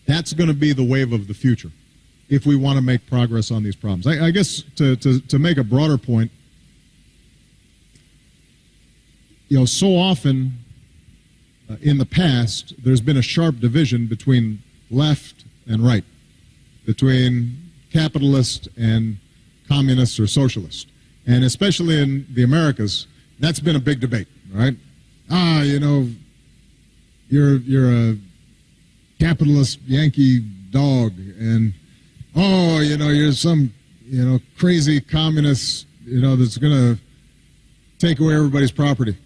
That's going to be the wave of the future if we want to make progress on these problems. I guess to make a broader point, so often in the past, there's been a sharp division between left and right, between capitalist and communist or socialist. And especially in the Americas, that's been a big debate, right? You're a capitalist Yankee dog, and you're some crazy communist that's going to take away everybody's property.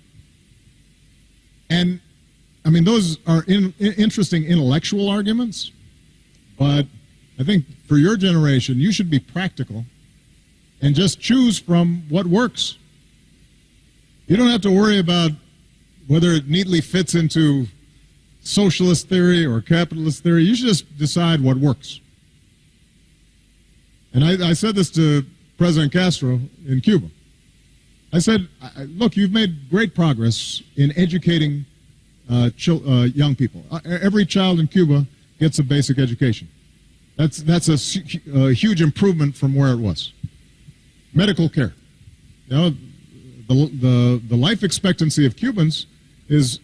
And I mean, those are interesting intellectual arguments, but I think for your generation, you should be practical and just choose from what works. You don't have to worry about whether it neatly fits into socialist theory or capitalist theory. You should just decide what works. And I said this to President Castro in Cuba. I said, look, you've made great progress in educating young people. Every child in Cuba gets a basic education. That's a huge improvement from where it was. Medical care. The life expectancy of Cubans is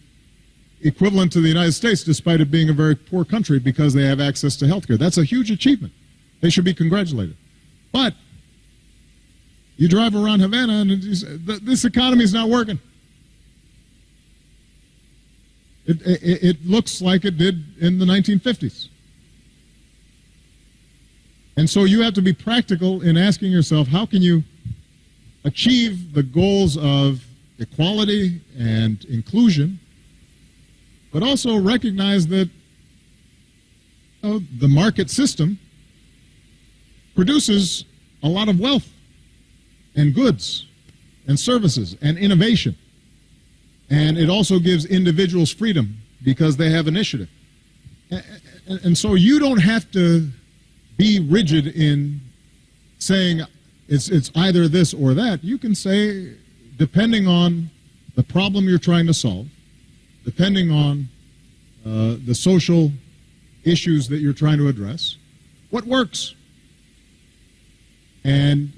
equivalent to the United States, despite it being a very poor country, because they have access to health care. That's a huge achievement. They should be congratulated. But you drive around Havana and this economy is not working. It looks like it did in the 1950s. And so you have to be practical in asking yourself, how can you achieve the goals of equality and inclusion, but also recognize that the market system produces a lot of wealth and goods and services and innovation. And it also gives individuals freedom because they have initiative. And so you don't have to be rigid in saying it's either this or that. You can say, depending on the problem you're trying to solve, depending on the social issues that you're trying to address, what works? And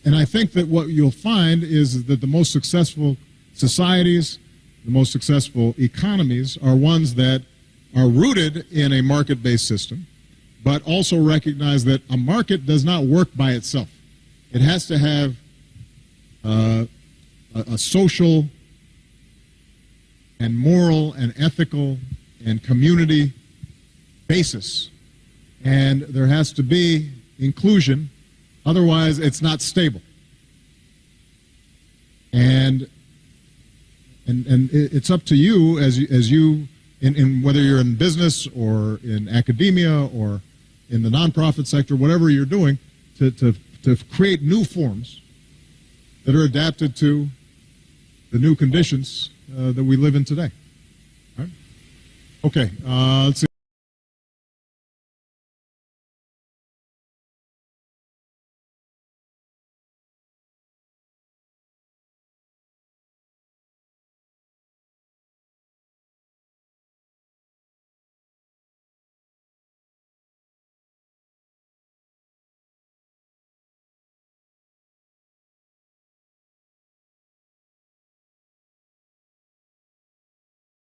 I think that what you'll find is that the most successful societies, the most successful economies are ones that are rooted in a market-based system, but also recognize that a market does not work by itself. It has to have a social and moral and ethical and community basis. And there has to be inclusion, otherwise it's not stable. And it's up to you as you in whether you're in business or in academia or in the nonprofit sector, whatever you're doing, to create new forms that are adapted to the new conditions that we live in today. All right? Okay, let's see.